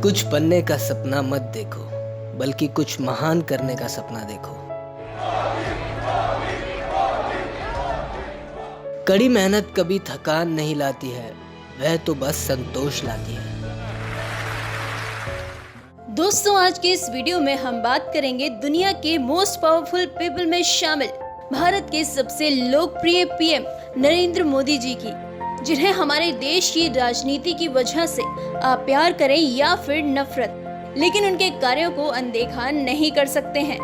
कुछ बनने का सपना मत देखो, बल्कि कुछ महान करने का सपना देखो। कड़ी मेहनत कभी थकान नहीं लाती है, वह तो बस संतोष लाती है। दोस्तों, आज के इस वीडियो में हम बात करेंगे दुनिया के मोस्ट पावरफुल पीपल में शामिल भारत के सबसे लोकप्रिय पीएम नरेंद्र मोदी जी की, जिन्हें हमारे देश की राजनीति की वजह से आप प्यार करें या फिर नफरत, लेकिन उनके कार्यों को अनदेखा नहीं कर सकते हैं।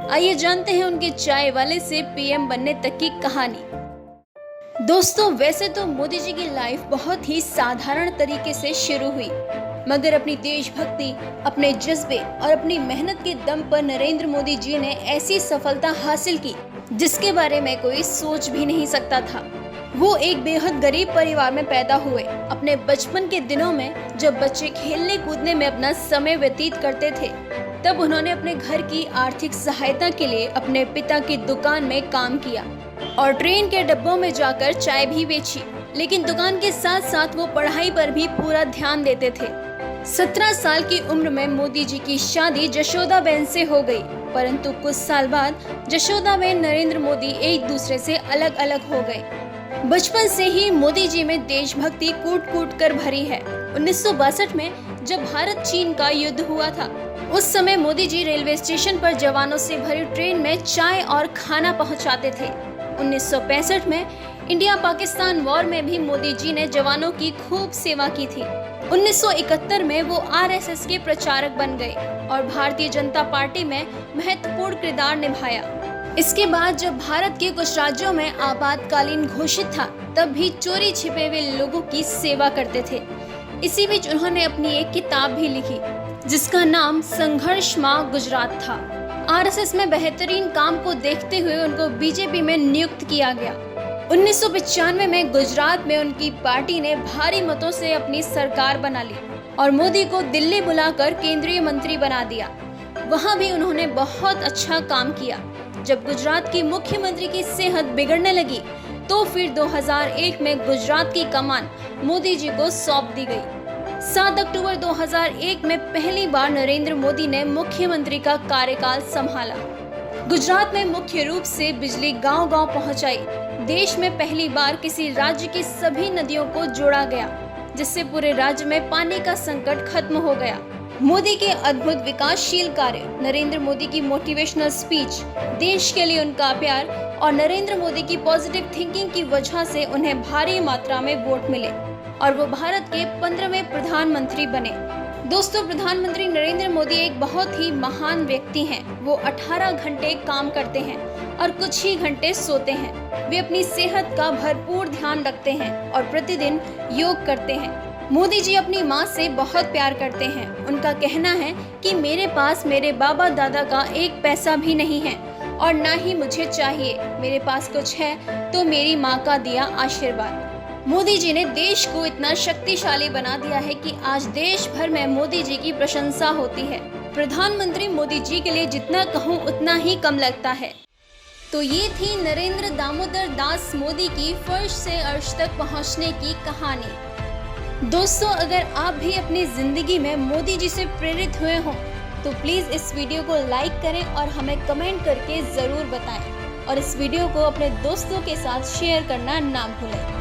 आइए जानते हैं उनके चाय वाले से पीएम बनने तक की कहानी। दोस्तों, वैसे तो मोदी जी की लाइफ बहुत ही साधारण तरीके से शुरू हुई, मगर अपनी देशभक्ति, अपने जज्बे और अपनी मेहनत के दम पर नरेंद्र मोदी जी ने ऐसी सफलता हासिल की जिसके बारे में कोई सोच भी नहीं सकता था। वो एक बेहद गरीब परिवार में पैदा हुए। अपने बचपन के दिनों में जब बच्चे खेलने कूदने में अपना समय व्यतीत करते थे, तब उन्होंने अपने घर की आर्थिक सहायता के लिए अपने पिता की दुकान में काम किया और ट्रेन के डिब्बों में जाकर चाय भी बेची। लेकिन दुकान के साथ साथ वो पढ़ाई पर भी पूरा ध्यान देते थे। 17 साल की उम्र में मोदी जी की शादी जशोदा बहन से हो गई, परंतु कुछ साल बाद जशोदा बहन नरेंद्र मोदी एक दूसरे से अलग अलग हो गए। बचपन से ही मोदी जी में देशभक्ति कूट कूट कर भरी है। 1962 में जब भारत चीन का युद्ध हुआ था, उस समय मोदी जी रेलवे स्टेशन पर जवानों से भरी ट्रेन में चाय और खाना पहुंचाते थे। 1965 में इंडिया पाकिस्तान वॉर में भी मोदी जी ने जवानों की खूब सेवा की थी। 1971 में वो आरएसएस के प्रचारक बन गए और भारतीय जनता पार्टी में महत्वपूर्ण किरदार निभाया। इसके बाद जब भारत के कुछ राज्यों में आपातकालीन घोषित था, तब भी चोरी छिपे हुए लोगों की सेवा करते थे। इसी बीच उन्होंने अपनी एक किताब भी लिखी, जिसका नाम संघर्ष माँ गुजरात था। आरएसएस में बेहतरीन काम को देखते हुए उनको बीजेपी में नियुक्त किया गया। 1995 में गुजरात में उनकी पार्टी ने भारी मतों से अपनी सरकार बना ली और मोदी को दिल्ली बुलाकर केंद्रीय मंत्री बना दिया। वहां भी उन्होंने बहुत अच्छा काम किया। जब गुजरात की मुख्यमंत्री की सेहत बिगड़ने लगी, तो फिर 2001 में गुजरात की कमान मोदी जी को सौंप दी गई। 7 अक्टूबर 2001 में पहली बार नरेंद्र मोदी ने मुख्यमंत्री का कार्यकाल संभाला। गुजरात में मुख्य रूप से बिजली गांव-गांव पहुंचाई। देश में पहली बार किसी राज्य की सभी नदियों को जोड़ा गया, जिससे पूरे राज्य में पानी का संकट खत्म हो गया। मोदी के अद्भुत विकासशील कार्य, नरेंद्र मोदी की मोटिवेशनल स्पीच, देश के लिए उनका प्यार और नरेंद्र मोदी की पॉजिटिव थिंकिंग की वजह से उन्हें भारी मात्रा में वोट मिले और वो भारत के 15वें प्रधानमंत्री बने। दोस्तों, प्रधानमंत्री नरेंद्र मोदी एक बहुत ही महान व्यक्ति हैं। वो 18 घंटे काम करते हैं और कुछ ही घंटे सोते हैं। वे अपनी सेहत का भरपूर ध्यान रखते हैं और प्रतिदिन योग करते हैं। मोदी जी अपनी माँ से बहुत प्यार करते हैं। उनका कहना है कि मेरे पास मेरे बाबा दादा का एक पैसा भी नहीं है और ना ही मुझे चाहिए। मेरे पास कुछ है तो मेरी माँ का दिया आशीर्वाद। मोदी जी ने देश को इतना शक्तिशाली बना दिया है कि आज देश भर में मोदी जी की प्रशंसा होती है। प्रधानमंत्री मोदी जी के लिए जितना कहूँ उतना ही कम लगता है। तो ये थी नरेंद्र दामोदर दास मोदी की फर्श से अर्श तक पहुंचने की कहानी। दोस्तों, अगर आप भी अपनी जिंदगी में मोदी जी से प्रेरित हुए हों, तो प्लीज इस वीडियो को लाइक करें और हमें कमेंट करके जरूर बताएं और इस वीडियो को अपने दोस्तों के साथ शेयर करना ना भूलें।